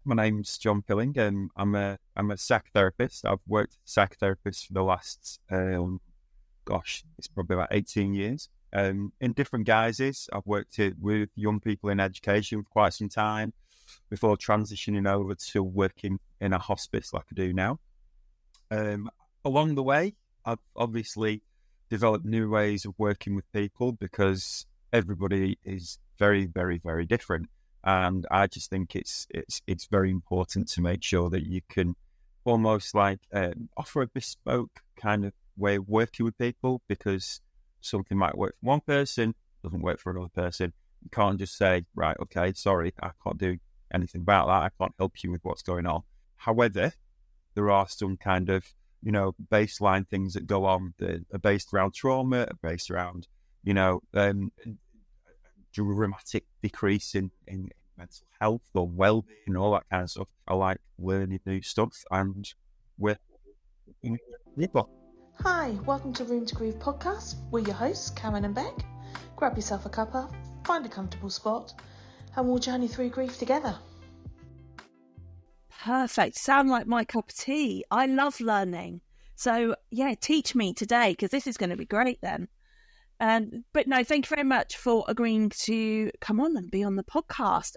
My name's John Pilling, and I'm a psychotherapist. I've worked as a psychotherapist for the last, it's probably about 18 years. In different guises. I've worked with young people in education for quite some time before transitioning over to working in a hospice like I do now. Along the way, I've obviously developed new ways of working with people because everybody is very, very, very different. And I just think it's very important to make sure that you can almost like offer a bespoke kind of way of working with people, because something might work for one person, doesn't work for another person. You can't just say, right, okay, sorry, I can't do anything about that. I can't help you with what's going on. However, there are some kind of, baseline things that go on that are based around trauma, are based around, dramatic decrease in mental health or well-being, all that kind of stuff. I like learning new stuff, and we're... Hi, welcome to Room to Grieve podcast. We're your hosts, Karen and Bec. Grab yourself a cuppa, find a comfortable spot, and we'll journey through grief together. Perfect. Sound like my cup of tea. I love learning. So, yeah, teach me today, because this is going to be great then. But no, thank you very much for agreeing to come on and be on the podcast.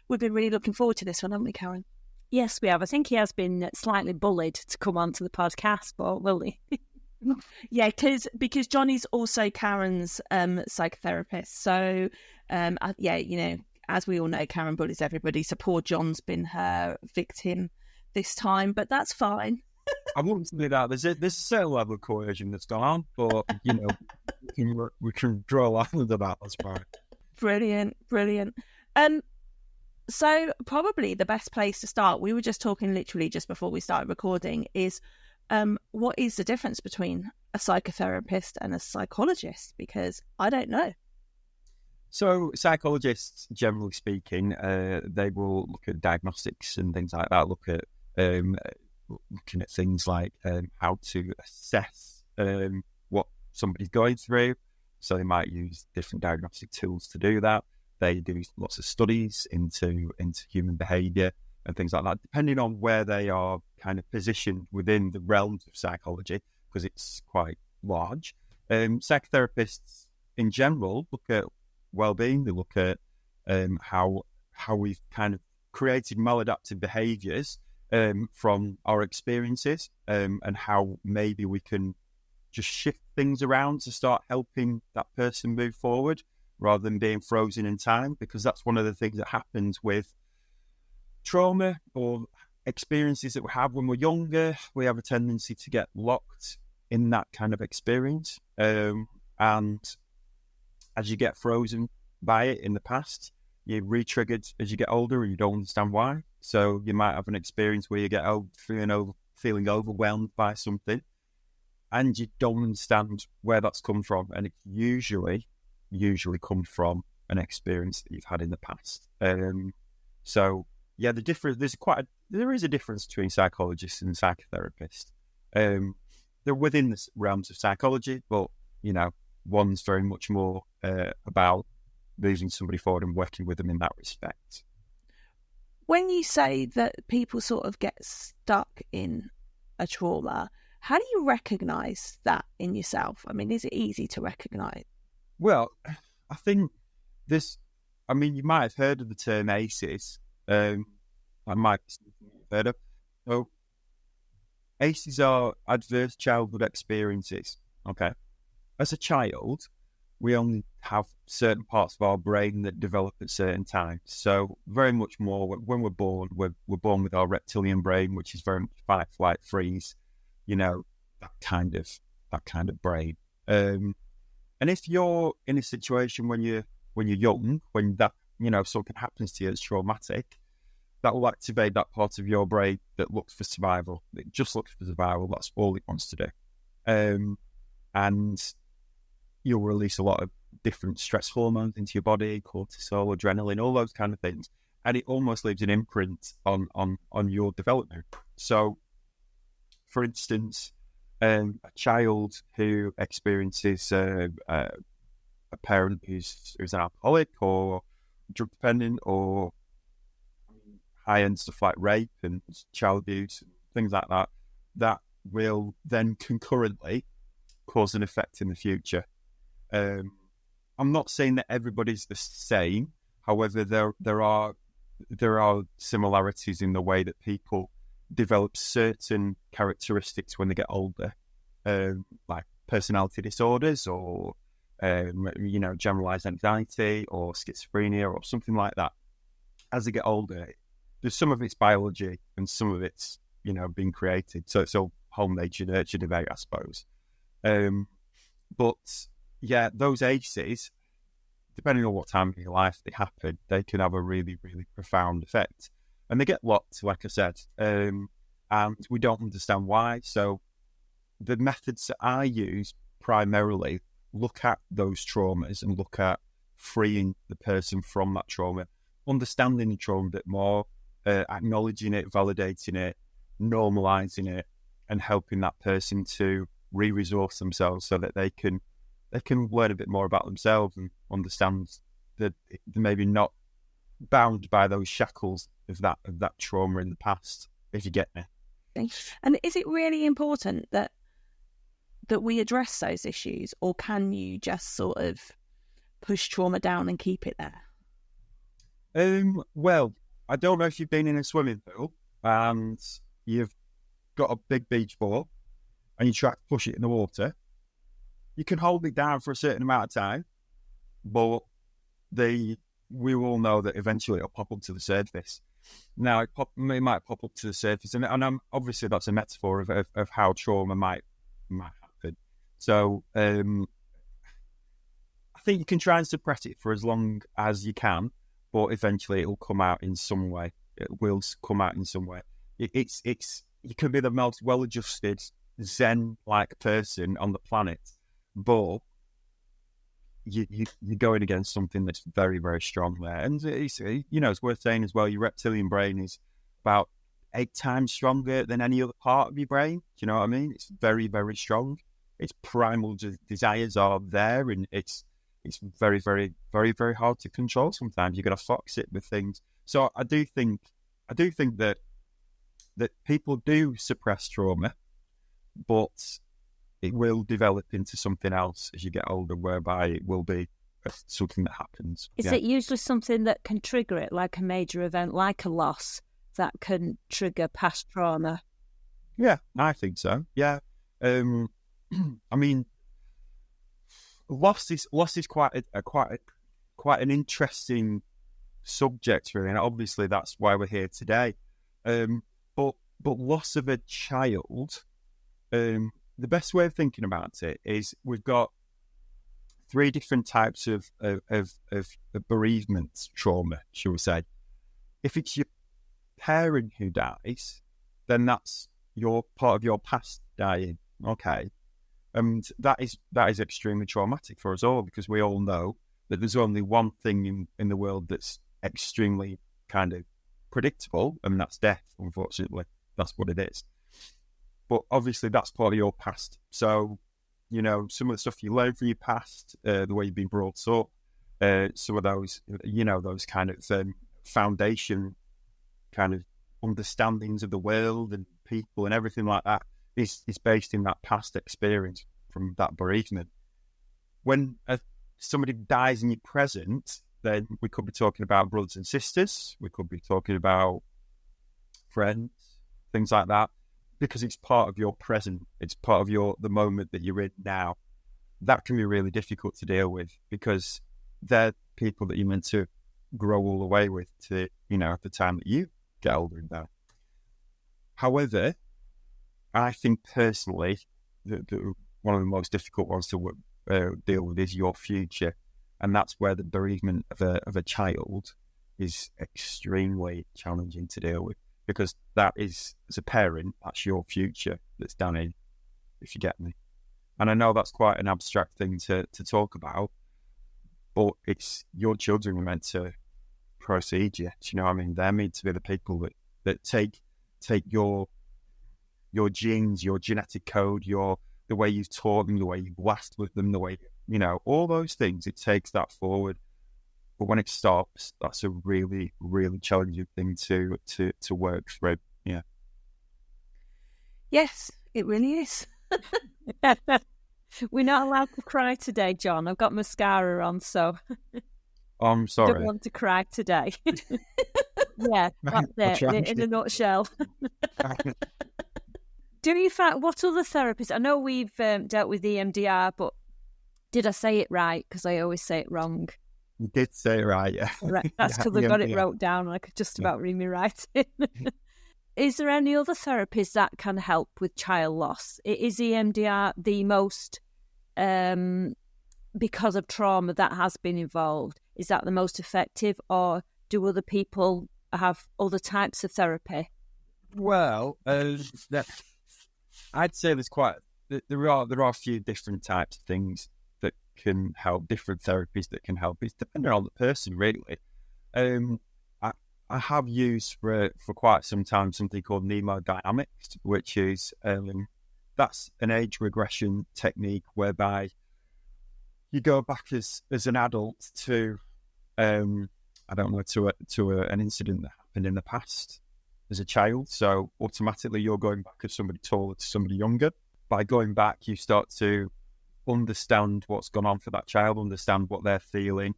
We've been really looking forward to this one, haven't we, Karen? Yes, we have. I think he has been slightly bullied to come onto the podcast, but will he? Yeah, because Johnny's also Karen's psychotherapist. So, as we all know, Karen bullies everybody. So poor John's been her victim this time, but that's fine. I wouldn't say that. There's a certain level of coercion that's gone on, but, we can draw a line under that. That's fine. Brilliant. So probably the best place to start, we were just talking literally just before we started recording, is what is the difference between a psychotherapist and a psychologist? Because I don't know. So psychologists, generally speaking, they will look at diagnostics and things like that, look at looking at things like how to assess what somebody's going through. So they might use different diagnostic tools to do that. They do lots of studies into human behaviour and things like that, depending on where they are kind of positioned within the realms of psychology, because it's quite large. Psychotherapists in general look at well-being. They look at how we've kind of created maladaptive behaviours from our experiences, and how maybe we can just shift things around to start helping that person move forward rather than being frozen in time, because that's one of the things that happens with trauma or experiences that we have when we're younger. We have a tendency to get locked in that kind of experience, and as you get frozen by it in the past, you're re-triggered as you get older and you don't understand why. So you might have an experience where you get feeling overwhelmed by something and you don't understand where that's come from, and it usually comes from an experience that you've had in the past. So yeah, there is a difference between psychologists and psychotherapists. They're within the realms of psychology, but one's very much more about moving somebody forward and working with them in that respect. When you say that people sort of get stuck in a trauma, how do you recognise that in yourself? I mean, is it easy to recognise? Well, I think you might have heard of the term ACEs. I might have heard of. So, ACEs are adverse childhood experiences. Okay. As a child, we only have certain parts of our brain that develop at certain times. So very much more when we're born with our reptilian brain, which is very much fight, flight, freeze, that kind of brain. And if you're in a situation when you're young, when that, something happens to you that's traumatic, that will activate that part of your brain that looks for survival. It just looks for survival. That's all it wants to do. And you'll release a lot of different stress hormones into your body, cortisol, adrenaline, all those kind of things. And it almost leaves an imprint on your development. So, for instance, a child who experiences a parent who's an alcoholic or drug dependent or high-end stuff like rape and child abuse and things like that, that will then concurrently cause an effect in the future. I'm not saying that everybody's the same. However, there are similarities in the way that people develop certain characteristics when they get older, like personality disorders or generalized anxiety or schizophrenia or something like that. As they get older, there's some of it's biology and some of it's being created. So it's all whole nature nurture debate, I suppose. But yeah, those ages, depending on what time of your life they happen, they can have a really, really profound effect. And they get locked, like I said, and we don't understand why. So the methods that I use primarily look at those traumas and look at freeing the person from that trauma, understanding the trauma a bit more, acknowledging it, validating it, normalizing it, and helping that person to re-resource themselves so that they can learn a bit more about themselves and understand that they're maybe not bound by those shackles of that trauma in the past, if you get me. And is it really important that we address those issues, or can you just sort of push trauma down and keep it there? Well, I don't know if you've been in a swimming pool and you've got a big beach ball and you try to push it in the water. You can hold it down for a certain amount of time, but we all know that eventually it'll pop up to the surface. Now, it might pop up to the surface, and obviously that's a metaphor of how trauma might happen. So I think you can try and suppress it for as long as you can, but eventually it'll come out in some way. It will come out in some way. It's you can be the most well-adjusted, Zen-like person on the planet, but you're going against something that's very, very strong there. And it's worth saying as well, your reptilian brain is about 8 times stronger than any other part of your brain. Do you know what I mean? It's very, very strong. Its primal desires are there, and it's very, very, very, very hard to control sometimes. You've got to fox it with things. So I do think that people do suppress trauma, but it will develop into something else as you get older, whereby it will be something that happens. Is it usually something that can trigger it, like a major event, like a loss, that can trigger past trauma? Yeah, I think so. Yeah. I mean, loss is quite an interesting subject, really, and obviously that's why we're here today. But loss of a child, the best way of thinking about it is we've got 3 different types of bereavement trauma, shall we say. If it's your parent who dies, then that's your part of your past dying. Okay. And that is extremely traumatic for us all, because we all know that there's only one thing in the world that's extremely kind of predictable, and that's death, unfortunately. That's what it is. But obviously that's part of your past. So, some of the stuff you learn from your past, the way you've been brought up, some of those, those kind of foundation kind of understandings of the world and people and everything like that is based in that past experience from that bereavement. When somebody dies in your present, then we could be talking about brothers and sisters. We could be talking about friends, things like that, because it's part of your present. It's part of the moment that you're in now. That can be really difficult to deal with, because they're people that you're meant to grow all the way with to, at the time that you get older and down. However, I think personally that one of the most difficult ones to deal with is your future. And that's where the bereavement of a child is extremely challenging to deal with, because that is, as a parent, that's your future that's damaged, if you get me. And I know that's quite an abstract thing to talk about, but it's your children are meant to precede you. Do you know what I mean? They're meant to be the people that take your genes, your genetic code, the way you've taught them, the way you've laughed with them, the way, all those things. It takes that forward. But when it stops, that's a really, really challenging thing to work through. Yeah. Yes, it really is. We're not allowed to cry today, John. I've got mascara on, so I'm sorry. don't want to cry today. Yeah, that's it, in a nutshell. Do you find, what other therapists, I know we've dealt with EMDR, but did I say it right? Because I always say it wrong. You did say it right, yeah. Right, that's because I got it wrote down and I could just about read me writing. Is there any other therapies that can help with child loss? Is EMDR the most, because of trauma that has been involved, is that the most effective, or do other people have other types of therapy? Well, I'd say there are a few different types of things that can help, different therapies that can help. It's depending on the person, really. I have used for quite some time something called mnemodynamics, which is that's an age regression technique whereby you go back as an adult to an incident that happened in the past as a child. So automatically you're going back as somebody taller to somebody younger. By going back, you start to understand what's gone on for that child, understand what they're feeling.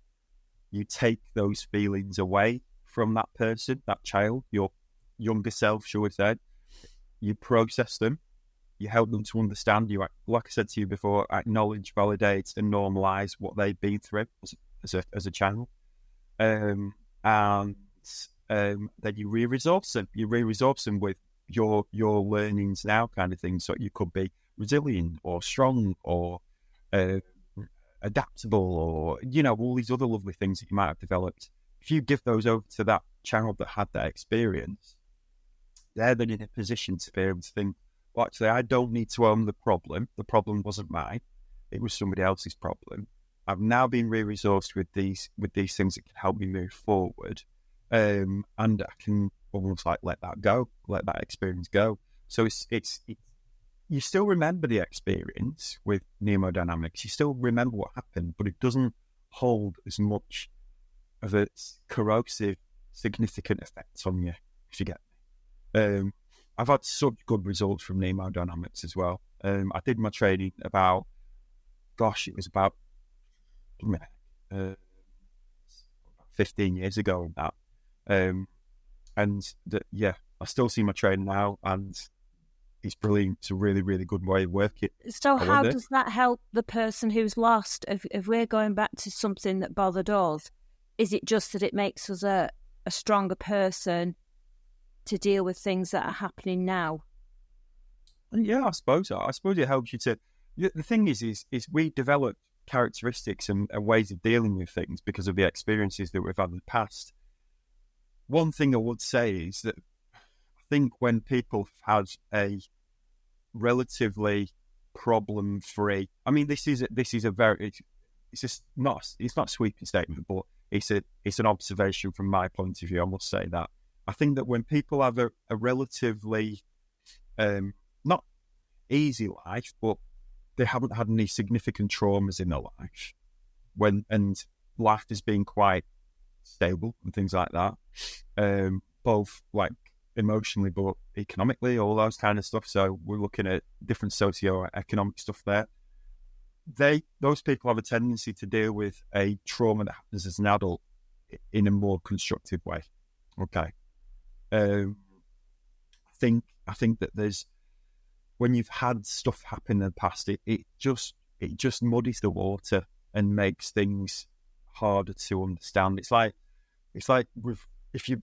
You take those feelings away from that person, that child, your younger self, shall we say. You process them. You help them to understand. You, like I said to you before, acknowledge, validate, and normalise what they've been through as a child. And then you re-resource them. You re-resource them with your learnings now, kind of thing. So you could be resilient or strong or adaptable, or all these other lovely things that you might have developed. If you give those over to that child that had that experience, they're then in a position to be able to think, well, actually, I don't need to own the problem. The problem wasn't mine. It was somebody else's problem. I've now been re-resourced with these things that can help me move forward. And I can almost like let that go, let that experience go. So it's you still remember the experience with mnemodynamics. You still remember what happened, but it doesn't hold as much of a corrosive, significant effect on you, if you get me. I've had such good results from mnemodynamics as well. I did my training about 15 years ago and that. I still see my training now, and it's brilliant. It's a really, really good way of working. So how does that help the person who's lost? If we're going back to something that bothered us, is it just that it makes us a stronger person to deal with things that are happening now? Yeah, I suppose so. I suppose it helps you to... The thing is we develop characteristics and ways of dealing with things because of the experiences that we've had in the past. One thing I would say is that I think when people have had a relatively problem-free... I mean, this is a very... It's not a sweeping statement, but it's an observation from my point of view. I must say that. I think that when people have a relatively not easy life, but they haven't had any significant traumas in their life, and life has been quite stable and things like that, both like emotionally but economically, all those kind of stuff. So we're looking at different socio-economic stuff there. Those people have a tendency to deal with a trauma that happens as an adult in a more constructive way. Okay. I think that there's, when you've had stuff happen in the past, it just muddies the water and makes things harder to understand. It's like if you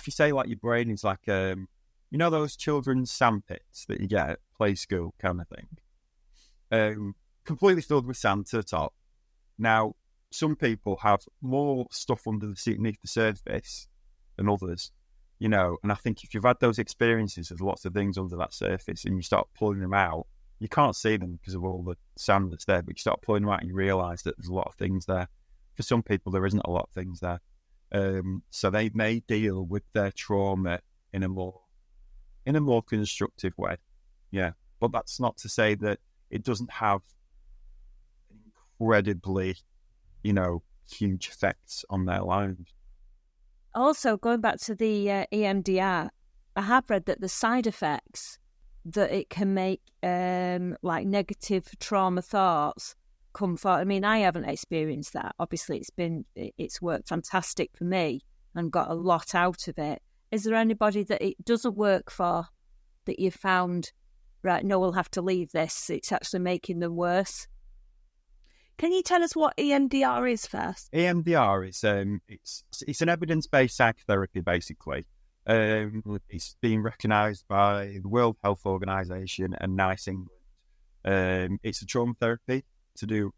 say like your brain is like those children's sandpits that you get at play school kind of thing, completely filled with sand to the top. Now, some people have more stuff underneath the surface than others, and I think if you've had those experiences, there's lots of things under that surface, and you start pulling them out, you can't see them because of all the sand that's there, but you start pulling them out and you realise that there's a lot of things there. For some people, there isn't a lot of things there. So they may deal with their trauma in a more constructive way. Yeah. But that's not to say that it doesn't have an incredibly, huge effects on their lives. Also, going back to the EMDR, I have read that the side effects that it can make, like negative trauma thoughts, come for. I mean, I haven't experienced that. Obviously, it's worked fantastic for me and got a lot out of it. Is there anybody that it doesn't work for that you've found, right, no, we'll have to leave this, it's actually making them worse? Can you tell us what EMDR is first? EMDR is it's an evidence-based psychotherapy, basically. It's been recognised by the World Health Organization and NICE England. It's a trauma therapy to do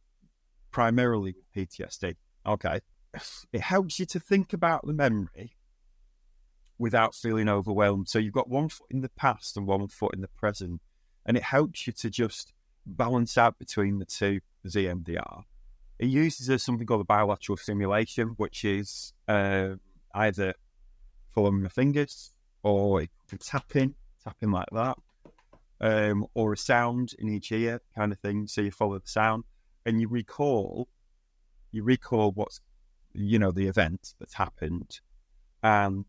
primarily with PTSD. Okay. It helps you to think about the memory without feeling overwhelmed. So you've got one foot in the past and one foot in the present, and it helps you to just balance out between the two as EMDR. It uses something called a bilateral stimulation, which is either following the fingers, or tapping like that, or a sound in each ear kind of thing. So you follow the sound and you recall what's, the event that's happened, and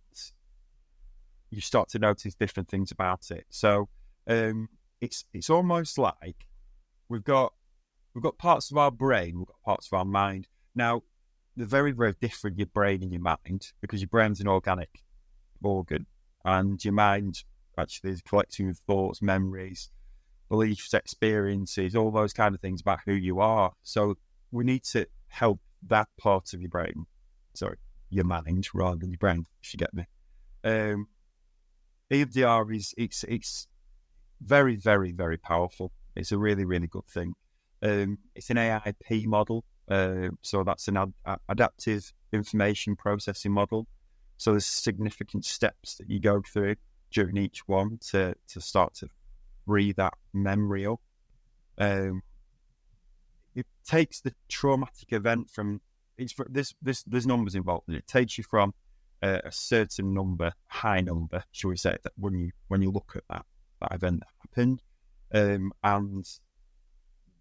you start to notice different things about it. So it's almost like we've got parts of our brain, we've got parts of our mind. Now, they're very, very different, your brain and your mind, because your brain's an organic organ, and your mind actually is a collection of thoughts, memories, beliefs, experiences, all those kind of things about who you are. So we need to help that part of your brain, your mind rather than your brain, if you get me. EMDR it's very, very, very powerful. It's a really, really good thing. It's an AIP model, so that's an adaptive information processing model. So there's significant steps that you go through during each one to start to free that memory up. It takes the traumatic event from there's numbers involved, and it takes you from a certain number, high number, shall we say, that when you look at that event that happened, and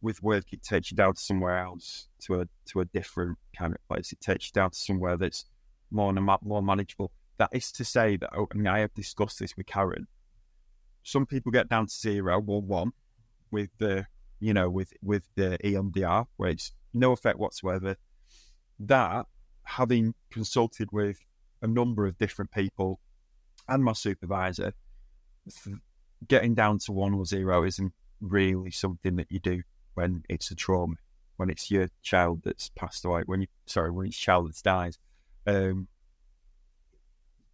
with work, it takes you down to somewhere else, to a different kind of place. It takes you down to somewhere that's more manageable. That is to say that, I have discussed this with Karen. Some people get down to 0 or 1 with the EMDR, where it's no effect whatsoever. That, having consulted with a number of different people and my supervisor, getting down to 1 or 0 isn't really something that you do when it's a trauma, when it's your child that's passed away, when it's your child that's died.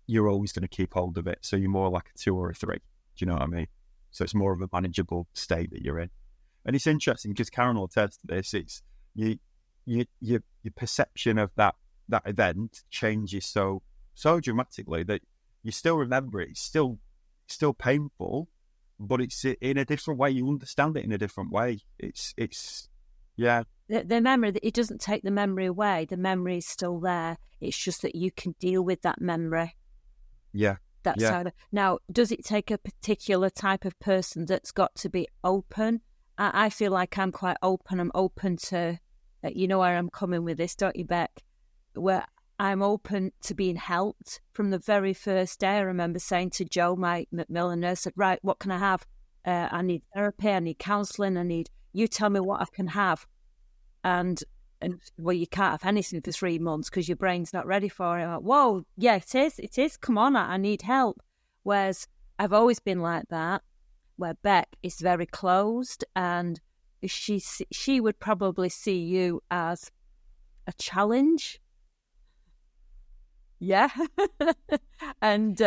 You're always going to keep hold of it. So you're more like a 2 or a 3. Do you know what I mean? So it's more of a manageable state that you're in. And it's interesting because Karen will attest to this. It's your perception of that event changes so dramatically that you still remember it. It's still painful, but it's in a different way. You understand it in a different way. It's yeah. The memory, it doesn't take the memory away. The memory is still there. It's just that you can deal with that memory. Yeah. That's how. Now, does it take a particular type of person that's got to be open? I feel like I'm quite open. I'm open to, you know where I'm coming with this, don't you, Bec? Where I'm open to being helped. From the very first day, I remember saying to Jo, my Macmillan nurse, said, right, what can I have? I need therapy, I need counselling, you tell me what I can have. And well, you can't have anything for 3 months because your brain's not ready for it. I'm like, whoa, yeah, it is. Come on, I need help. Whereas I've always been like that, where Bec is very closed, and she would probably see you as a challenge. Yeah. And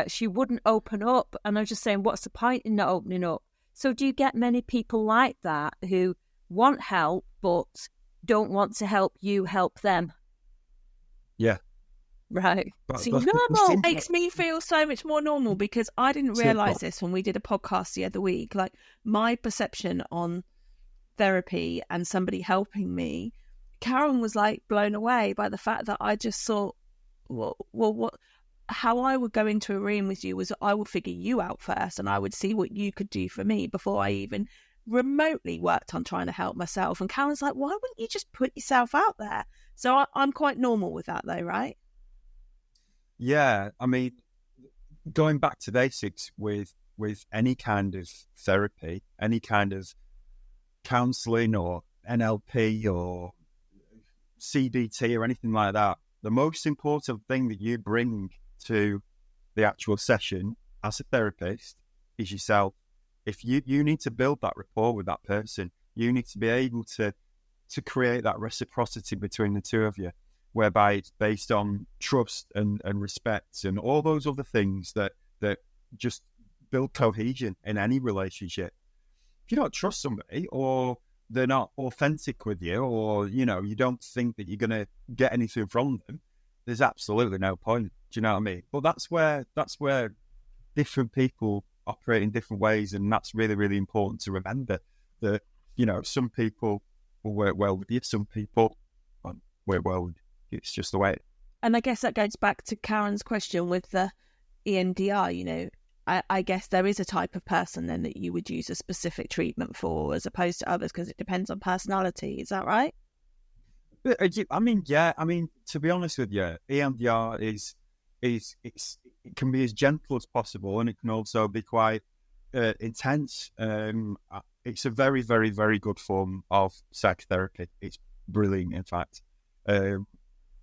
she wouldn't open up. And I was just saying, what's the point in not opening up? So do you get many people like that who want help but don't want to help you help them? Yeah. Right. See, normal makes me feel so much more normal, because I didn't realise this when we did a podcast the other week. Like, my perception on therapy and somebody helping me, Karen was like blown away by the fact that I just thought, how I would go into a room with you was I would figure you out first, and I would see what you could do for me before I even remotely worked on trying to help myself. And Karen's like, why wouldn't you just put yourself out there? So I'm quite normal with that though, right? Yeah, I mean, going back to basics with any kind of therapy, any kind of counselling or NLP or CBT or anything like that, the most important thing that you bring to the actual session as a therapist is yourself. If you need to build that rapport with that person, you need to be able to create that reciprocity between the two of you, whereby it's based on trust and respect and all those other things that just build cohesion in any relationship. If you don't trust somebody, or they're not authentic with you, or you don't think that you're going to get anything from them, there's absolutely no point. Do you know what I mean? But that's where different people operate in different ways, and that's really, really important to remember that some people will work well with you, some people won't work well with you. It's just the way. And I guess that goes back to Karen's question with the EMDR. I guess there is a type of person then that you would use a specific treatment for as opposed to others, because it depends on personality. Is that right? I mean, yeah. I mean, to be honest with you, EMDR it can be as gentle as possible, and it can also be quite intense. It's a very, very, very good form of psychotherapy. It's brilliant, in fact,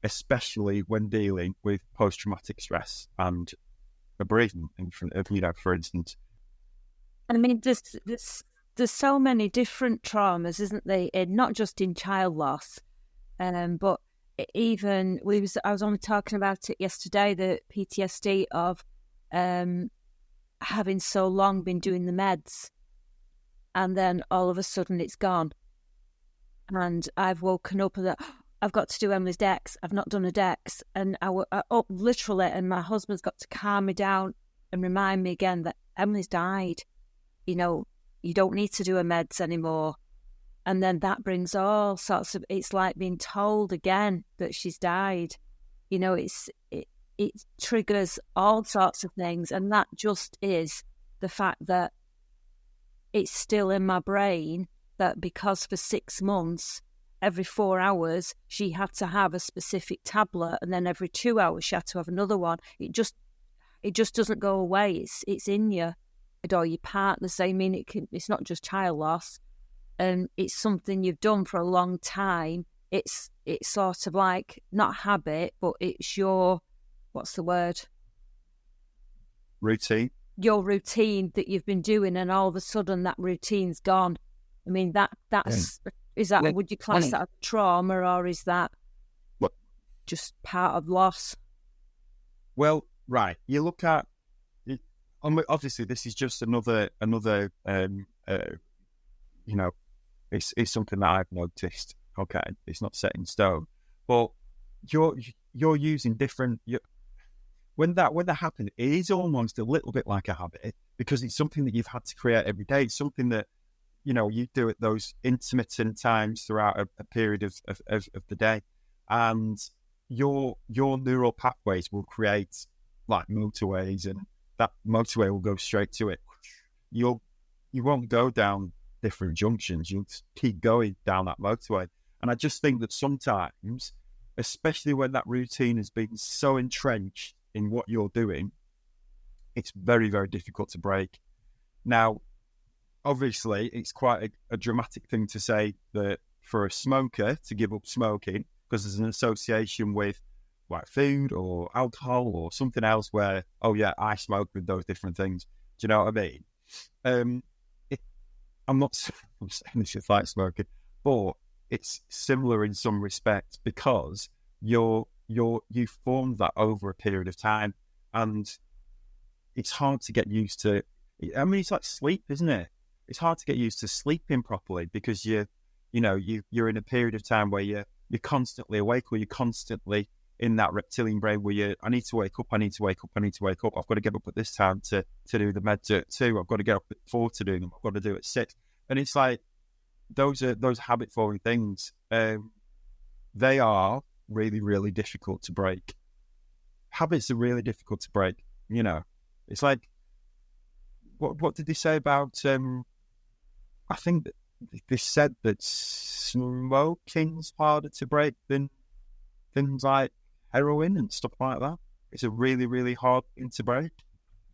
especially when dealing with post-traumatic stress and a bereavement, for instance. I mean, there's so many different traumas, isn't there? Not just in child loss, but even I was only talking about it yesterday, the PTSD of having so long been doing the meds, and then all of a sudden it's gone, and I've woken up and I've got to do Emily's Dex. I've not done a Dex, and I up literally, and my husband's got to calm me down and remind me again that Emily's died. You don't need to do her meds anymore. And then that brings all sorts of, it's like being told again that she's died. It triggers all sorts of things. And that just is the fact that it's still in my brain that because for 6 months, every 4 hours, she had to have a specific tablet, and then every 2 hours she had to have another one. It just doesn't go away. It's in you. Or your partner say, it's not just child loss. And it's something you've done for a long time. It's sort of like, not habit, but it's your, what's the word? Routine. Your routine that you've been doing, and all of a sudden that routine's gone. I mean, that's, is that, would you class that as trauma, or is that just part of loss? Well, right. You look at, obviously this is just another it's something that I've noticed. Okay, it's not set in stone, but you're using different. When that happens, it is almost a little bit like a habit, because it's something that you've had to create every day. It's something that you do at those intermittent times throughout a period of the day, and your neural pathways will create like motorways, and that motorway will go straight to it. You won't go down different junctions. You'll keep going down that motorway. And I just think that sometimes, especially when that routine has been so entrenched in what you're doing, it's very, very difficult to break. Now, obviously, it's quite a dramatic thing to say that for a smoker to give up smoking, because there's an association with like food or alcohol or something else where, oh yeah, I smoke with those different things. Do you know what I mean? I'm saying this is like smoking, but it's similar in some respects, because you formed that over a period of time, and it's hard to get used to. I mean, it's like sleep, isn't it? It's hard to get used to sleeping properly, because you're in a period of time where you're constantly awake, or you're constantly in that reptilian brain where I need to wake up, I've got to get up at this time to do the meds at 2, I've got to get up at 4 to do them, I've got to do it at 6. And it's like, those habit forming things, they are really, really difficult to break. Habits are really difficult to break. It's like, what did they say about I think that they said that smoking's harder to break than things like heroin and stuff like that. It's a really, really hard thing to break.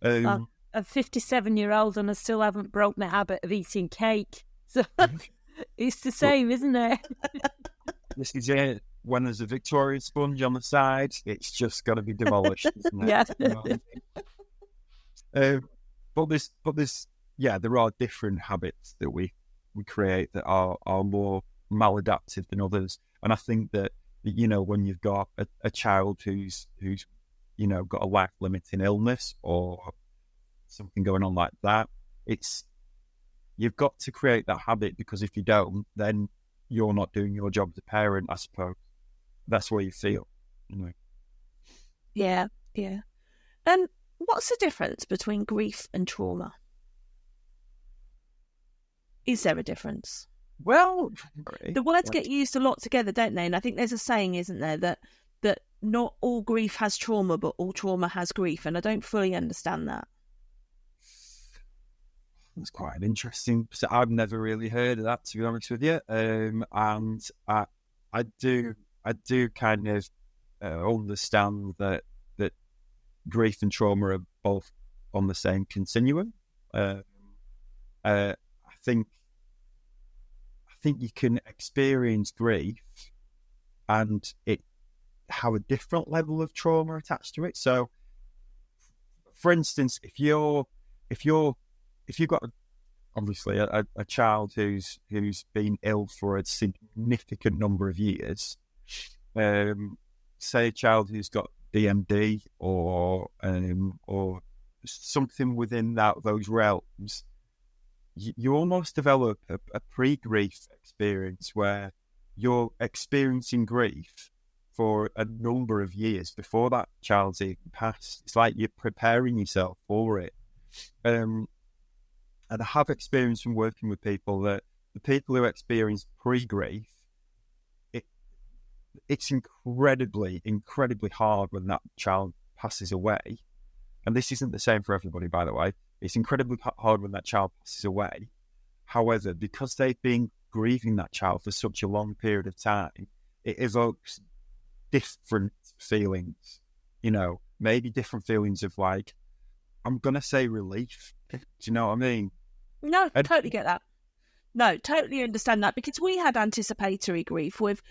I'm a 57-year-old and I still haven't broken the habit of eating cake. So it's the same, isn't it? This is it. When there's a Victorian sponge on the side, it's just got to be demolished, isn't it? Yeah. You know what I mean? But there are different habits that we create that are more maladaptive than others. And I think that, you know, when you've got a child who's you know, got a life-limiting illness or something going on like that, you've got to create that habit, because if you don't, then you're not doing your job as a parent, I suppose. That's where you feel. Anyway. Yeah. What's the difference between grief and trauma? Is there a difference? Well, the words get used a lot together, don't they? And I think there's a saying, isn't there, that not all grief has trauma, but all trauma has grief. And I don't fully understand that. That's quite an interesting. So I've never really heard of that, to be honest with you. And I do kind of understand that grief and trauma are both on the same continuum. I think you can experience grief and it have a different level of trauma attached to it. So, for instance, if you've got obviously a child who's been ill for a significant number of years, say a child who's got DMD or something within those realms, you almost develop a pre-grief experience where you're experiencing grief for a number of years before that child's even passed. It's like you're preparing yourself for it. And I have experience from working with people that the people who experience pre-grief, it's incredibly, incredibly hard when that child passes away. And this isn't the same for everybody, by the way. It's incredibly hard when that child passes away. However, because they've been grieving that child for such a long period of time, it evokes different feelings, you know, maybe different feelings of, like, I'm going to say relief. Do you know what I mean? No, totally get that. No, totally understand that, because we had anticipatory grief with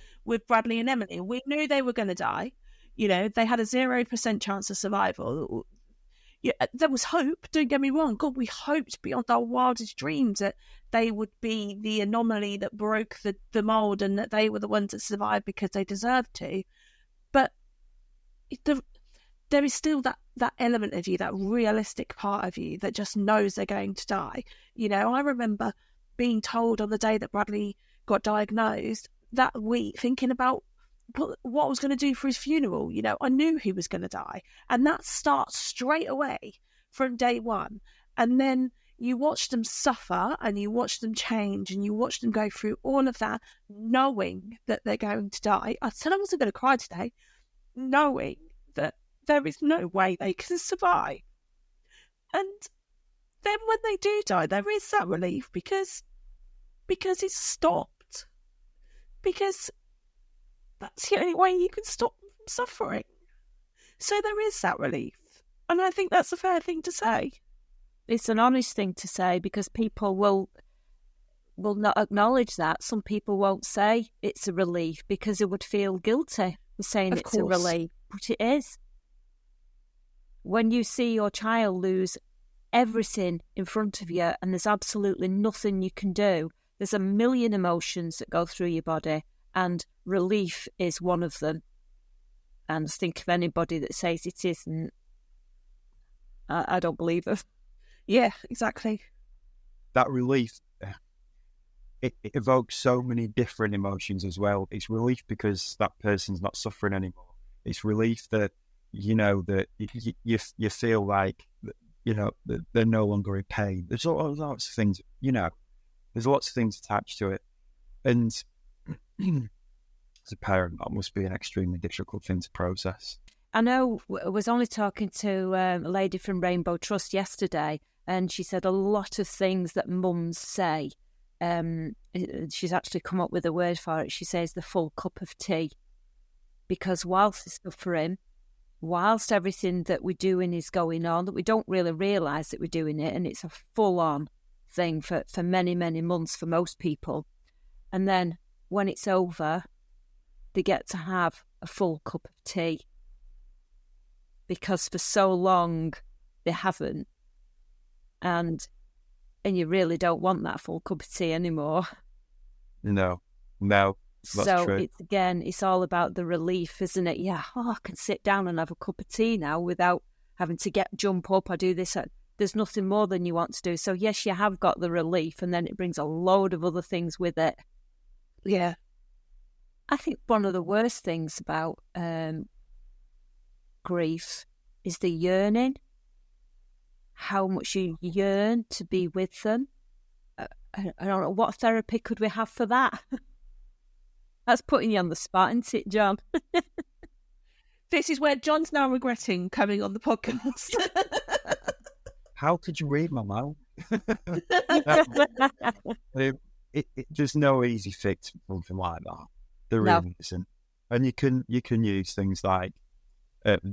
Bradley and Emily. We knew they were going to die. You know, they had a 0% chance of survival. Yeah, there was hope, don't get me wrong. God, we hoped beyond our wildest dreams that they would be the anomaly that broke the mould and that they were the ones that survived because they deserved to. But there is still that element of you, that realistic part of you that just knows they're going to die. You know, I remember being told on the day that Bradley got diagnosed that week, thinking about what I was going to do for his funeral. You know, I knew he was going to die. And that starts straight away from day one. And then you watch them suffer and you watch them change and you watch them go through all of that, knowing that they're going to die. I said I wasn't going to cry today, knowing that there is no way they can survive. And then when they do die, there is that relief because it's stopped. Because that's the only way you can stop them from suffering. So there is that relief. And I think that's a fair thing to say. It's an honest thing to say, because people will not acknowledge that. Some people won't say it's a relief because they would feel guilty for saying it's a relief. But it is. When you see your child lose everything in front of you and there's absolutely nothing you can do, there's a million emotions that go through your body, and relief is one of them. And I think of anybody that says it isn't, I don't believe it. Yeah, exactly. That relief, it evokes so many different emotions as well. It's relief because that person's not suffering anymore. It's relief that, you know, that you feel like, you know, that they're no longer in pain. There's lots of things, you know, there's lots of things attached to it. And as a parent, that must be an extremely difficult thing to process. I know I was only talking to a lady from Rainbow Trust yesterday, and she said a lot of things that mums say she's actually come up with a word for it. She says the full cup of tea, because whilst it's suffering, whilst everything that we're doing is going on, that we don't really realise that we're doing it, and it's a full-on thing for many, many months for most people. And then when it's over, they get to have a full cup of tea, because for so long they haven't. And you really don't want that full cup of tea anymore. No, that's so true. It's all about the relief, isn't it? Yeah, I can sit down and have a cup of tea now without having to jump up or do this. There's nothing more than you want to do. So yes, you have got the relief, and then it brings a load of other things with it. Yeah. I think one of the worst things about grief is the yearning. How much you yearn to be with them. I don't know, what therapy could we have for that? That's putting you on the spot, isn't it, John? This is where John's now regretting coming on the podcast. How could you read my mind? There's no easy fix for something like that. There really isn't. And you can use things like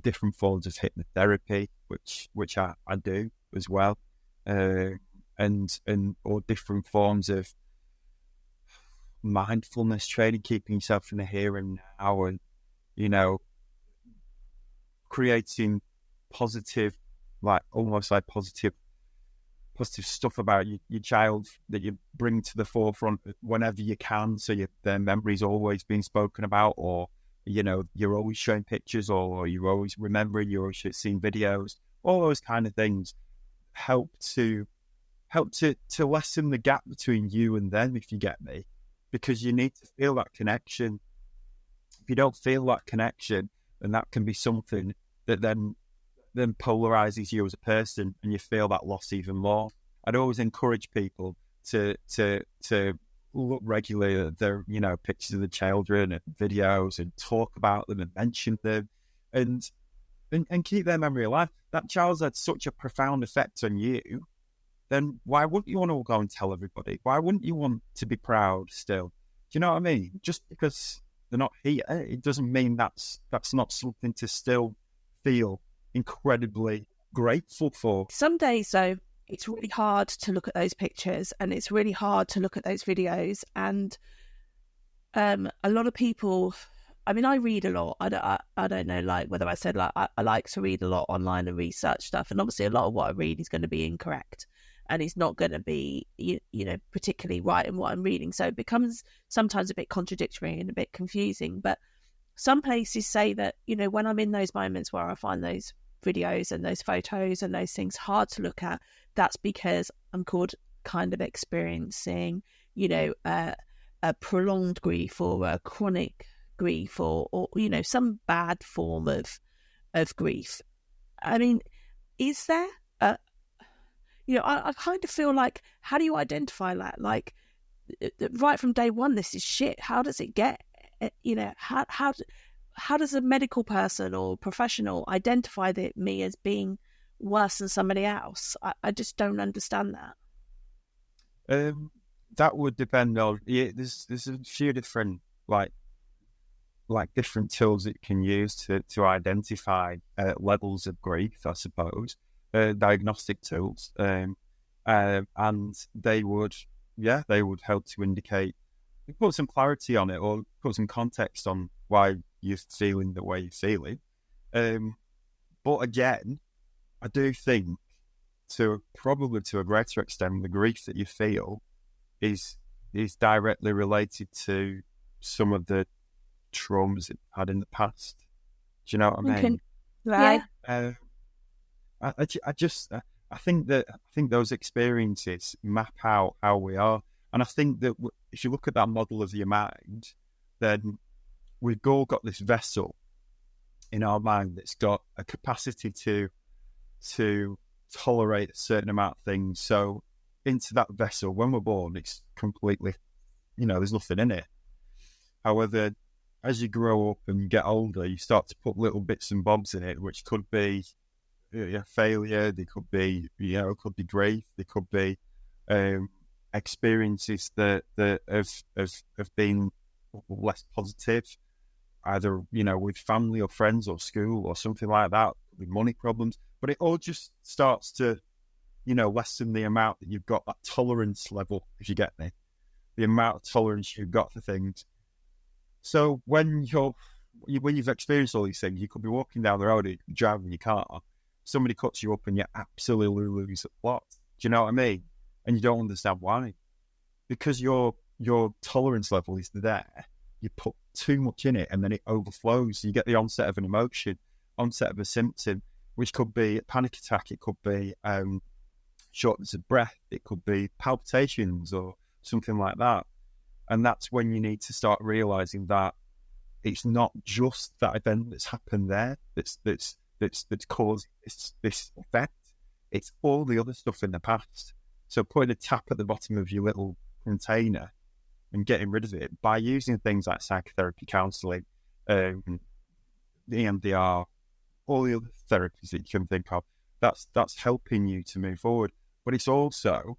different forms of hypnotherapy, which I do as well, or different forms of mindfulness training, keeping yourself in the here and now, and creating positive, almost like positive stuff about your child that you bring to the forefront whenever you can, so their memory's always being spoken about, or you're always showing pictures, or you're always remembering, you're always seeing videos. All those kind of things help to lessen the gap between you and them, if you get me, because you need to feel that connection. If you don't feel that connection, then that can be something that then polarizes you as a person, and you feel that loss even more. I'd always encourage people to look regularly at their pictures of the children and videos, and talk about them and mention them, and keep their memory alive. That child's had such a profound effect on you, then why wouldn't you want to go and tell everybody? Why wouldn't you want to be proud still? Do you know what I mean? Just because they're not here, it doesn't mean that's not something to still feel incredibly grateful for. Some days, though, it's really hard to look at those pictures, and it's really hard to look at those videos. And a lot of people, I mean, I read a lot. I don't know, like, whether I said, like, I like to read a lot online and research stuff. And obviously a lot of what I read is going to be incorrect, and it's not going to be, particularly right in what I'm reading. So it becomes sometimes a bit contradictory and a bit confusing. But some places say that, when I'm in those moments where I find those videos and those photos and those things hard to look at, that's because I'm kind of experiencing, a prolonged grief, or a chronic grief, or some bad form of grief. I mean, is there I kind of feel like, how do you identify that? Like, right from day one, this is shit. How does it get? How does a medical person or professional identify me as being worse than somebody else? I just don't understand that. That would depend on. Yeah, there's a few different like different tools that you can use to identify levels of grief, I suppose. Diagnostic tools, and they would help to indicate, put some clarity on it, or put some context on why you're feeling the way you're feeling. But again, I do think probably to a greater extent, the grief that you feel is directly related to some of the traumas you've had in the past. Do you know what I mean? Right. Yeah. I think those experiences map out how we are, and I think that if you look at that model of your mind, then we've all got this vessel in our mind that's got a capacity to tolerate a certain amount of things. So into that vessel, when we're born, it's completely, there's nothing in it. However, as you grow up and you get older, you start to put little bits and bobs in it, which could be failure, they could be, it could be grief, they could be experiences that have been less positive, either, you know, with family or friends or school or something like that, with money problems. But it all just starts to, you know, lessen the amount that you've got, that tolerance level, if you get me, the amount of tolerance you've got for things. So when you've experienced all these things, you could be walking down the road, driving your car, somebody cuts you up and you absolutely lose the plot. Do you know what I mean? And you don't understand why. Because your tolerance level is there. You put too much in it and then it overflows. You get the onset of an emotion, onset of a symptom, which could be a panic attack, it could be shortness of breath, it could be palpitations or something like that. And that's when you need to start realising that it's not just that event that's happened there that's caused this effect. It's all the other stuff in the past. So putting a tap at the bottom of your little container and getting rid of it by using things like psychotherapy, counselling, the EMDR, all the other therapies that you can think of, that's helping you to move forward. But it's also,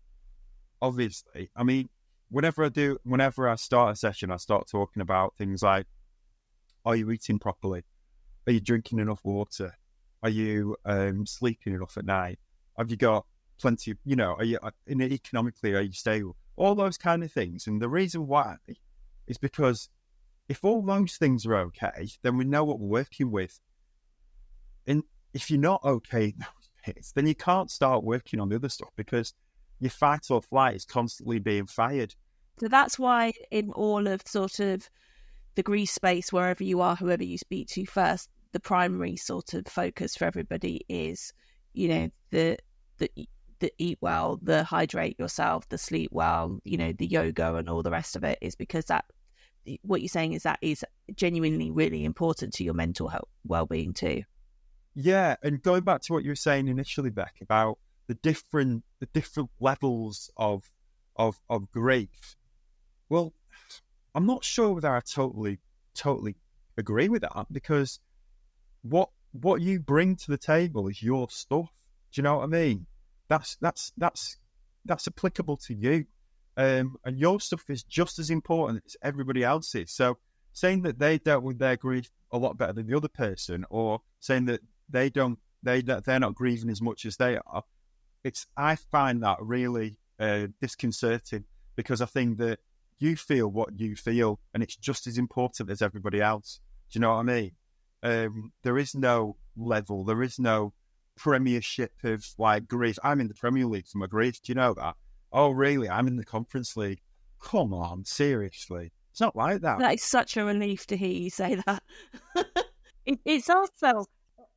obviously, I mean, whenever I start a session, I start talking about things like, are you eating properly? Are you drinking enough water? Are you sleeping enough at night? Have you got plenty of, you know, are you economically, are you stable? All those kind of things. And the reason why is because if all those things are okay, then we know what we're working with. And if you're not okay in those bits, then you can't start working on the other stuff because your fight or flight is constantly being fired. So that's why in all of sort of the grief space, wherever you are, whoever you speak to first, the primary sort of focus for everybody is, you know, the eat well, the hydrate yourself, the sleep well, you know, the yoga and all the rest of it, is because that, what you're saying is that is genuinely really important to your mental health well-being too. Yeah, and going back to what you were saying initially, Bec, about the different levels of grief. Well, I'm not sure whether I totally agree with that, because what you bring to the table is your stuff. Do you know what I mean? That's applicable to you, and your stuff is just as important as everybody else's. So saying that they dealt with their grief a lot better than the other person, or saying that they're not grieving as much as they are, I find that really disconcerting, because I think that you feel what you feel, and it's just as important as everybody else. Do you know what I mean? There is no level, there is no premiership of like grief. I'm in the Premier League for my grief. Do you know that? Oh, really? I'm in the Conference League. Come on, seriously. It's not like that. That is such a relief to hear you say that. It's also,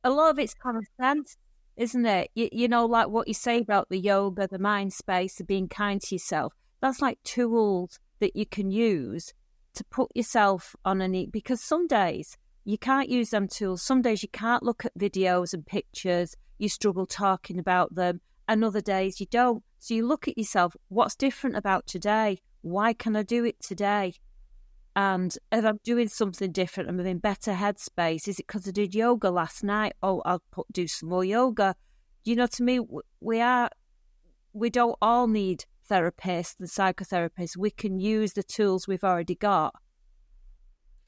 a lot of it's common sense, isn't it? You know, like what you say about the yoga, the mind space, the being kind to yourself. That's like tools that you can use to put yourself on a neat, because some days you can't use them tools. Some days you can't look at videos and pictures. You struggle talking about them, and other days you don't. So you look at yourself, what's different about today? Why can I do it today? And if I'm doing something different, I'm in better headspace. Is it because I did yoga last night? Oh, I'll do some more yoga. You know, to me, we don't all need therapists and psychotherapists. We can use the tools we've already got.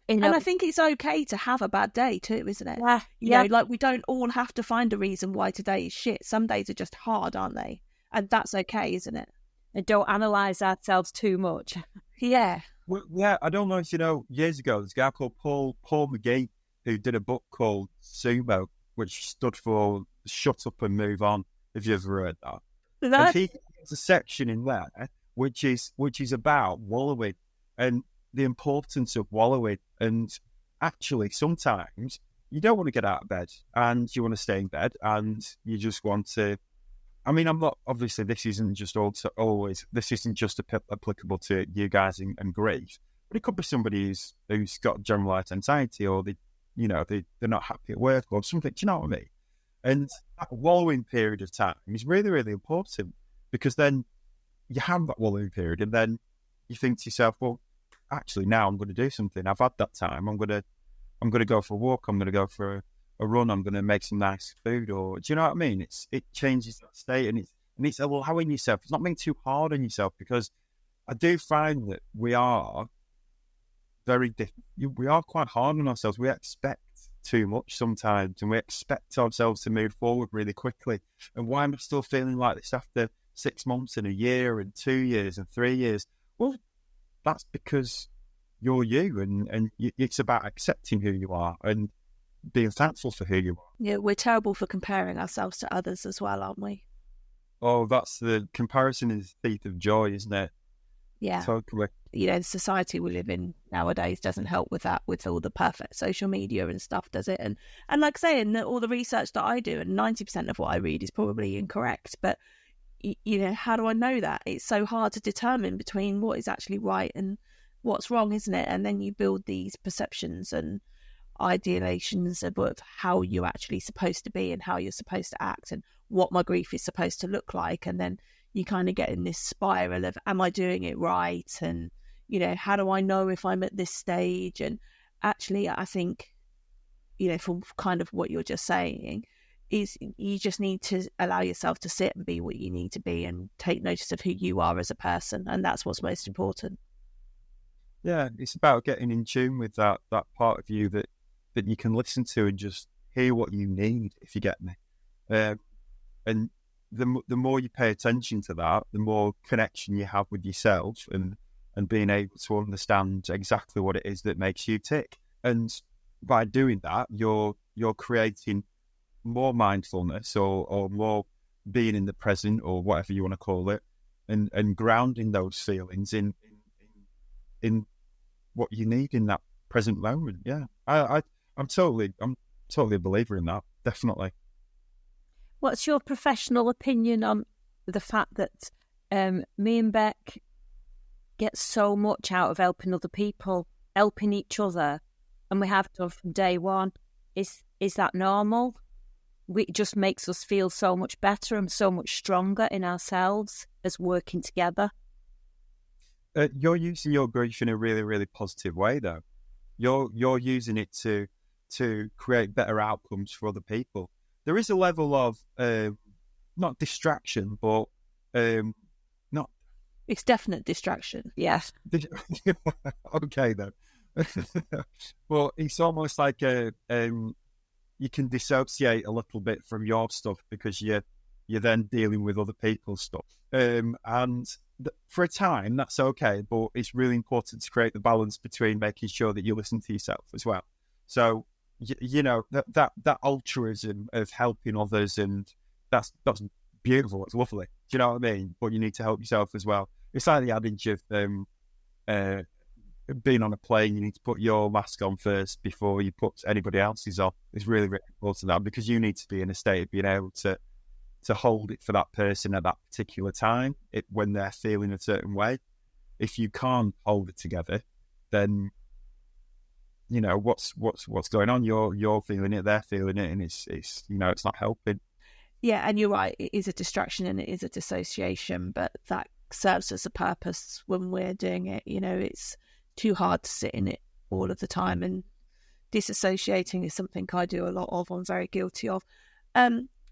And I think it's okay to have a bad day too, isn't it? Yeah. You know, like we don't all have to find a reason why today is shit. Some days are just hard, aren't they? And that's okay, isn't it? And don't analyse ourselves too much. Yeah. Well, yeah, I don't know if you know, years ago, there's a guy called Paul McGee who did a book called Sumo, which stood for Shut Up and Move On, if you've ever heard that. And he has a section in there which is about wallowing and the importance of wallowing. And actually, sometimes you don't want to get out of bed and you want to stay in bed and you just want to. I mean, I'm not, obviously, this isn't just applicable to you guys and grief, but it could be somebody who's got generalized anxiety, or they're not happy at work or something. Do you know what I mean? And that wallowing period of time is really, really important, because then you have that wallowing period and then you think to yourself, well, actually, now I'm going to do something. I've had that time. I'm going to go for a walk. I'm going to go for a run. I'm going to make some nice food. Or do you know what I mean? It changes that state, and it's allowing yourself. It's not being too hard on yourself, because I do find that we are we are quite hard on ourselves. We expect too much sometimes, and we expect ourselves to move forward really quickly. And why am I still feeling like this after 6 months and a year and 2 years and 3 years? Well, that's because you're you, and it's about accepting who you are and being thankful for who you are. Yeah, we're terrible for comparing ourselves to others as well, aren't we? Oh, that's the comparison is the thief of joy, isn't it? Yeah. Totally. You know, the society we live in nowadays doesn't help with that, with all the perfect social media and stuff, does it? And like I say, in all the research that I do, and 90% of what I read is probably incorrect, but, you know, how do I know that? It's so hard to determine between what is actually right and what's wrong, isn't it? And then you build these perceptions and ideations of how you're actually supposed to be and how you're supposed to act and what my grief is supposed to look like. And then you kind of get in this spiral of, am I doing it right? And, you know, how do I know if I'm at this stage? And actually, I think, you know, from kind of what you're just saying, is you just need to allow yourself to sit and be what you need to be and take notice of who you are as a person. And that's what's most important. Yeah, it's about getting in tune with that part of you that you can listen to and just hear what you need, if you get me. And the more you pay attention to that, the more connection you have with yourself and being able to understand exactly what it is that makes you tick. And by doing that, you're creating more mindfulness or more being in the present, or whatever you want to call it, and grounding those feelings in what you need in that present moment. Yeah, I'm totally a believer in that. Definitely. What's your professional opinion on the fact that me and Bec get so much out of helping other people, helping each other, and we have done from day one? Is that normal? It just makes us feel so much better and so much stronger in ourselves as working together. You're using your grief in a really, really positive way, though. You're using it to create better outcomes for other people. There is a level of not distraction, but not. It's definite distraction. Yes. Okay, then. Well, it's almost like you can dissociate a little bit from your stuff because you're then dealing with other people's stuff. And for a time, that's okay, but it's really important to create the balance between making sure that you listen to yourself as well. So, you know, that altruism of helping others, and that's beautiful, it's lovely. Do you know what I mean? But you need to help yourself as well. It's like the adage of being on a plane, you need to put your mask on first before you put anybody else's on. It's really, really important that, because you need to be in a state of being able to hold it for that person at that particular time when they're feeling a certain way. If you can't hold it together, then you know what's going on. You're feeling it, they're feeling it, and it's you know, it's not helping. Yeah, and you're right. It is a distraction and it is a dissociation, but that serves as a purpose when we're doing it. You know, it's too hard to sit in it all of the time, and disassociating is something I do a lot of. I'm very guilty of.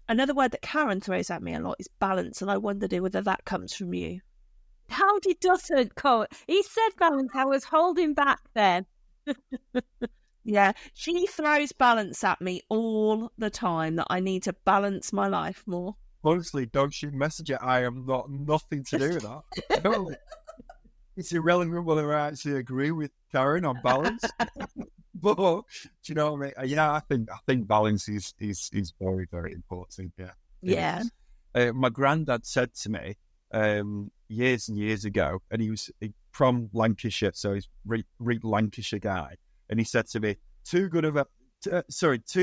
Another word that Karen throws at me a lot is balance, and I wondered whether that comes from you. How did Dutton call it? He said balance. I was holding back then. Yeah, she throws balance at me all the time, that I need to balance my life more. Honestly, don't shoot message it. I am nothing to do with that. No. It's irrelevant whether I actually agree with Karen on balance. But do you know what I mean? Yeah, I think balance is very, very important. Yeah. Yeah. My granddad said to me years and years ago, and he was from Lancashire, so he's a Lancashire guy, and he said to me, too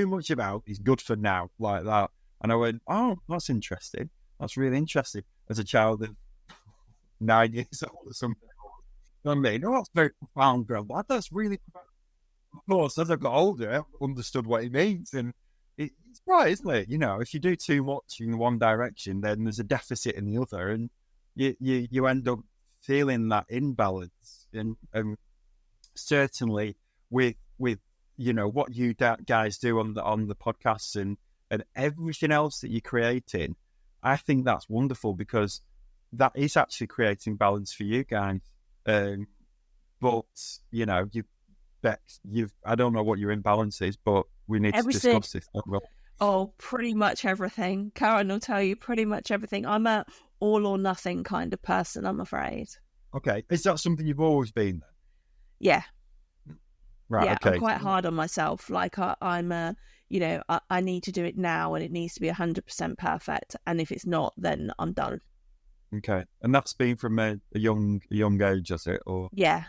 much about is good for now, like that. And I went, oh, that's interesting. That's really interesting. As a child of 9 years old or something. You know what I mean? Oh, that's very profound, Grandad. That's really profound. Of course, as I got older, I understood what it means. And it's right, isn't it? You know, if you do too much in one direction, then there's a deficit in the other. And you end up feeling that imbalance. And certainly with you know, what you guys do on the podcasts and everything else that you're creating, I think that's wonderful, because that is actually creating balance for you guys. But you know, I don't know what your imbalance is, but we need to discuss this. Oh, pretty much everything. Karen will tell you pretty much everything. I'm a all or nothing kind of person, I'm afraid. Okay. Is that something you've always been then? Yeah. Right, yeah, okay. I'm quite hard on myself. Like I'm I need to do it now and it needs to be 100% perfect. And if it's not, then I'm done. Okay. And that's been from a young age, has it? Or Yeah.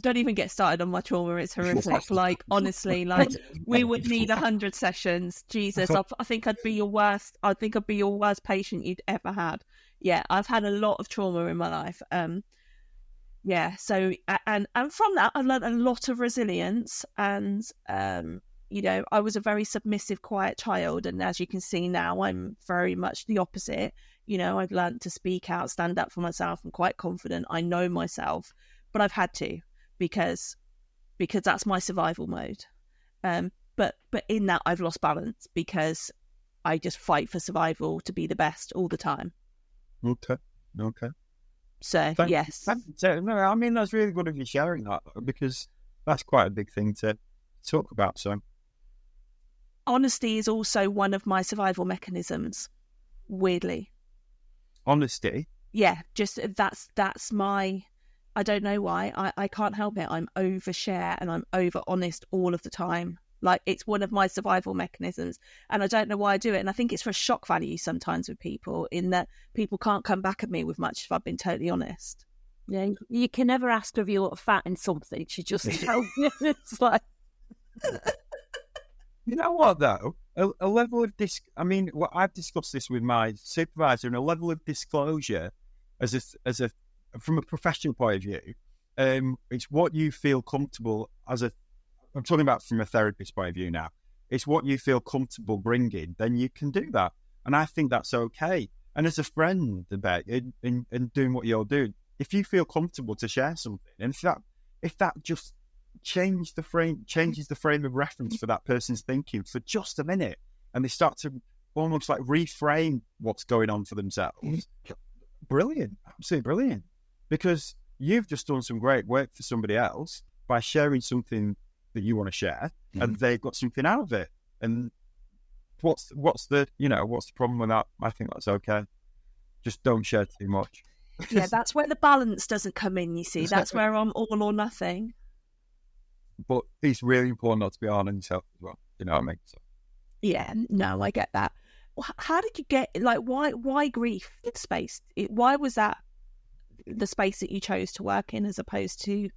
Don't even get started on my trauma. It's horrific. Like, honestly, like we would need 100 sessions. Jesus, I think I'd be your worst. I think I'd be your worst patient you'd ever had. Yeah, I've had a lot of trauma in my life. So and from that, I've learned a lot of resilience. And I was a very submissive, quiet child, and as you can see now, I'm very much the opposite. I've learned to speak out, stand up for myself. I'm quite confident. I know myself. But I've had to because that's my survival mode. But in that I've lost balance because I just fight for survival to be the best all the time. Okay. So yes. No, I mean that's really good of you sharing that because that's quite a big thing to talk about. So honesty is also one of my survival mechanisms. Weirdly. Honesty. Yeah, just that's my. I don't know why. I can't help it. I'm overshare and I'm over honest all of the time. Like it's one of my survival mechanisms and I don't know why I do it. And I think it's for shock value sometimes with people in that people can't come back at me with much if I've been totally honest. Yeah, you can never ask her if you look fat in something. She just tells you. It's like... You know what though? A level of I've discussed this with my supervisor and a level of disclosure from a professional point of view, it's what you feel comfortable I'm talking about from a therapist point of view now. It's what you feel comfortable bringing, then you can do that. And I think that's okay. And as a friend, Bec, in doing what you're doing, if you feel comfortable to share something, and if that just changes the frame of reference for that person's thinking for just a minute, and they start to almost like reframe what's going on for themselves, brilliant, absolutely brilliant. Because you've just done some great work for somebody else by sharing something that you want to share, and they've got something out of it. And what's the problem with that? I think that's okay. Just don't share too much. Yeah, that's where the balance doesn't come in. You see, that's where I'm all or nothing. But it's really important not to be hard on yourself as well. You know what I mean? So. Yeah, no, I get that. How did you get why grief space? Why was that the space that you chose to work in as opposed to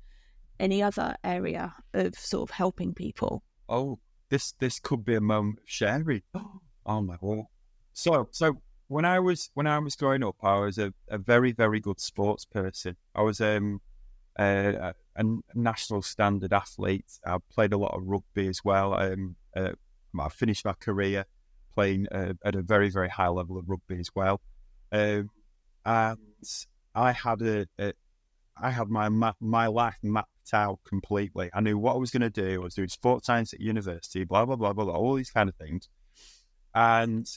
any other area of sort of helping people? Oh, this could be a moment of sharing. Oh my word. So when I was growing up, I was a very, very good sports person. I was a national standard athlete. I played a lot of rugby as well. I finished my career playing at a very, very high level of rugby as well. And I had my life mapped out completely. I knew what I was going to do. I was doing sports science at university, blah, blah, blah, blah, blah, all these kind of things. And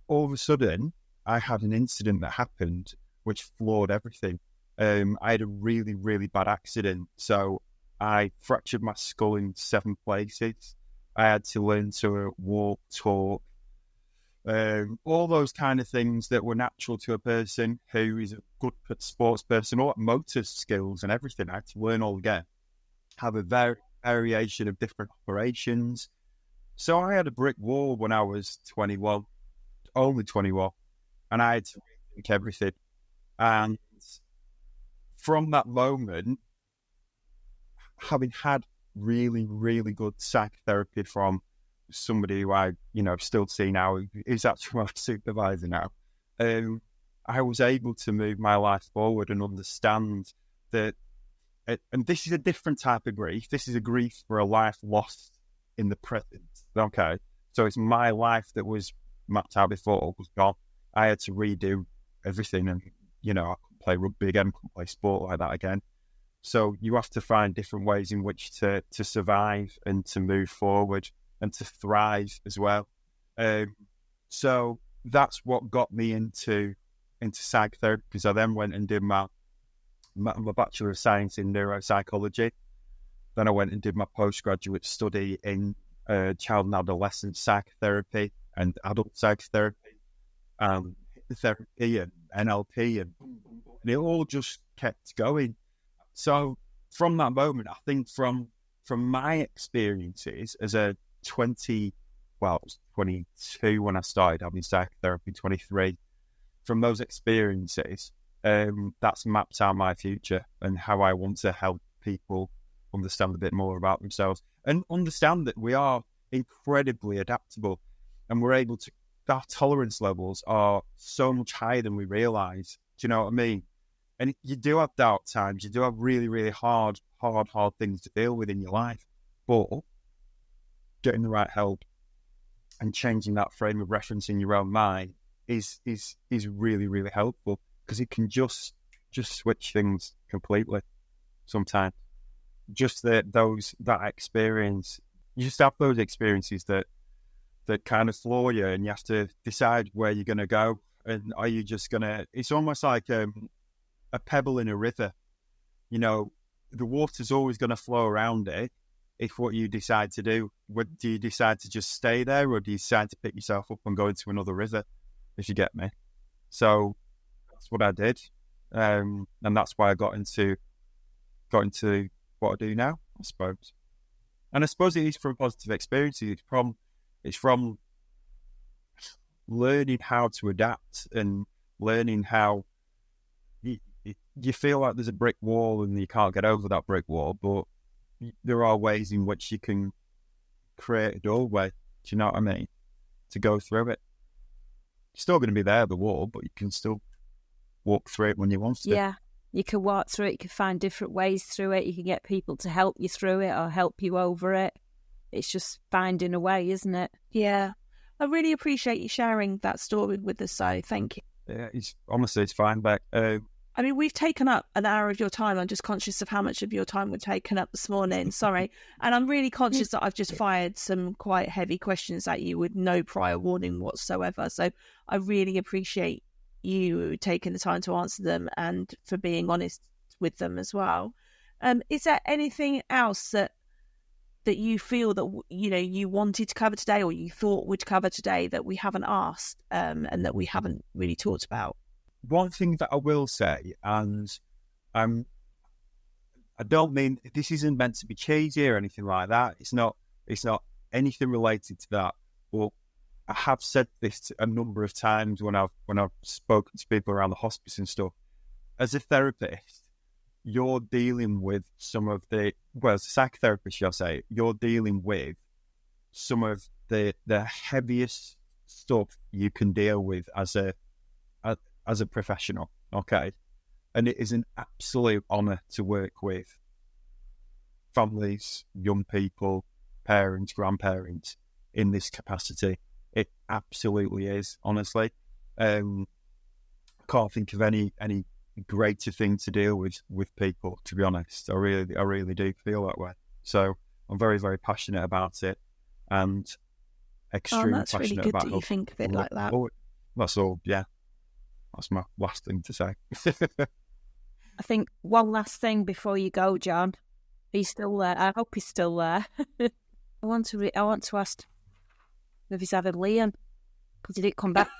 all of a sudden, I had an incident that happened which floored everything. I had a really, really bad accident. So I fractured my skull in 7 places. I had to learn to walk, talk, all those kind of things that were natural to a person who is a good sports person, or motor skills and everything. I had to learn all again, have a variation of different operations. So I had a brick wall when I was 21, only 21, and I had to rethink everything. And from that moment, having had really, really good psychotherapy from somebody who I, still see now, who's actually my supervisor now, I was able to move my life forward and understand that, and this is a different type of grief. This is a grief for a life lost in the present. Okay. So it's my life that was mapped out before was gone. I had to redo everything, and, I couldn't play rugby again, couldn't play sport like that again. So you have to find different ways in which to survive and to move forward and to thrive as well. So that's what got me into into psychotherapy because I then went and did my Bachelor of Science in Neuropsychology. Then I went and did my postgraduate study in child and adolescent psychotherapy and adult psychotherapy, therapy and NLP, and it all just kept going. So from that moment, I think from my experiences as a 22 when I started having psychotherapy, 23, from those experiences, that's mapped out my future and how I want to help people understand a bit more about themselves and understand that we are incredibly adaptable and we're able to, our tolerance levels are so much higher than we realise. Do you know what I mean? And you do have doubt times, you do have really, really hard things to deal with in your life, but getting the right help and changing that frame of reference in your own mind is really, really helpful because it can just switch things completely sometimes. Just that experience, you just have those experiences that kind of floor you, and you have to decide where you're going to go. And are you just going to? It's almost like a pebble in a river. You know, the water's always going to flow around it. If what you decide to do, do you decide to just stay there, or do you decide to pick yourself up and go into another river? If you get me. So that's what I did, and that's why I got into what I do now, I suppose. And I suppose it is from positive experiences. It's from learning how to adapt and learning how you feel like there's a brick wall and you can't get over that brick wall, but there are ways in which you can create a doorway, do you know what I mean, to go through it. It's still going to be there, the wall, but you can still walk through it when you want to. Yeah. You can walk through it, you can find different ways through it, you can get people to help you through it or help you over it. It's just finding a way, isn't it? Yeah. I really appreciate you sharing that story with us, so thank you. Yeah, honestly, it's fine, Bec. I mean, we've taken up an hour of your time. I'm just conscious of how much of your time we've taken up this morning. Sorry. And I'm really conscious that I've just fired some quite heavy questions at you with no prior warning whatsoever. So I really appreciate you taking the time to answer them and for being honest with them as well. Is there anything else that you feel that you wanted to cover today, or you thought we'd cover today that we haven't asked and that we haven't really talked about? One thing that I will say, and I don't mean, this isn't meant to be cheesy or anything like that. It's not anything related to that. But I have said this a number of times when I've spoken to people around the hospice and stuff. As a therapist, you're dealing with some of the, well, as a psychotherapist, shall I say, you're dealing with some of the heaviest stuff you can deal with as a professional, okay? And it is an absolute honour to work with families, young people, parents, grandparents in this capacity. It absolutely is, honestly. I can't think of any greater thing to deal with people, to be honest. I really do feel that way. So I'm very, very passionate about it, and extremely that's passionate really good about that you think of it like that. That's all, yeah. That's my last thing to say. I think one last thing before you go, John. Are you still there? I hope he's still there. I want to ask if he's having Liam, because he didn't come back.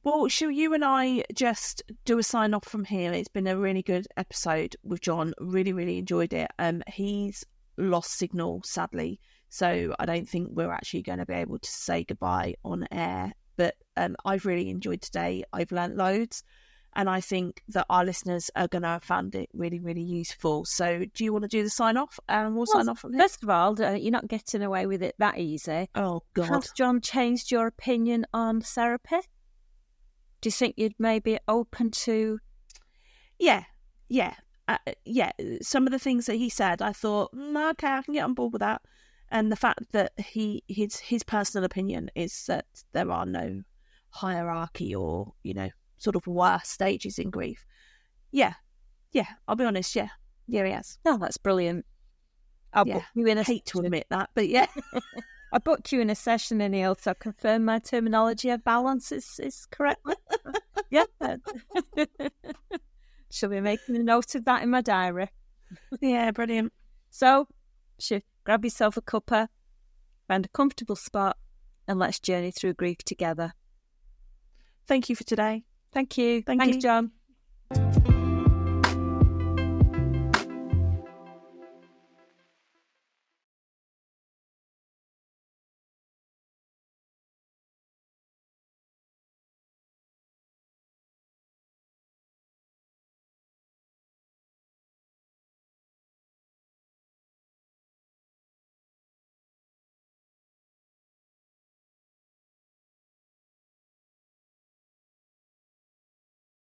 Well, shall you and I just do a sign off from here? It's been a really good episode with John. Really, really enjoyed it. He's lost signal, sadly, so I don't think we're actually going to be able to say goodbye on air. But I've really enjoyed today. I've learnt loads, and I think that our listeners are going to have found it really, really useful. So do you want to do the sign off? And we'll sign off from here. First of all, you're not getting away with it that easy. Oh, God. Has John changed your opinion on therapy? Do you think you'd maybe open to... Yeah. Some of the things that he said, I thought, okay, I can get on board with that. And the fact that his personal opinion is that there are no hierarchy or, sort of worse stages in grief. Yeah, I'll be honest, yeah, he has. Oh, that's brilliant. I hate to admit that, but yeah. I booked you in a session, and he'll confirm my terminology of balance is correct. Yeah. Shall be making a note of that in my diary. Yeah, brilliant. So, grab yourself a cuppa, find a comfortable spot, and let's journey through grief together. Thank you for today. Thank you. Thanks, John.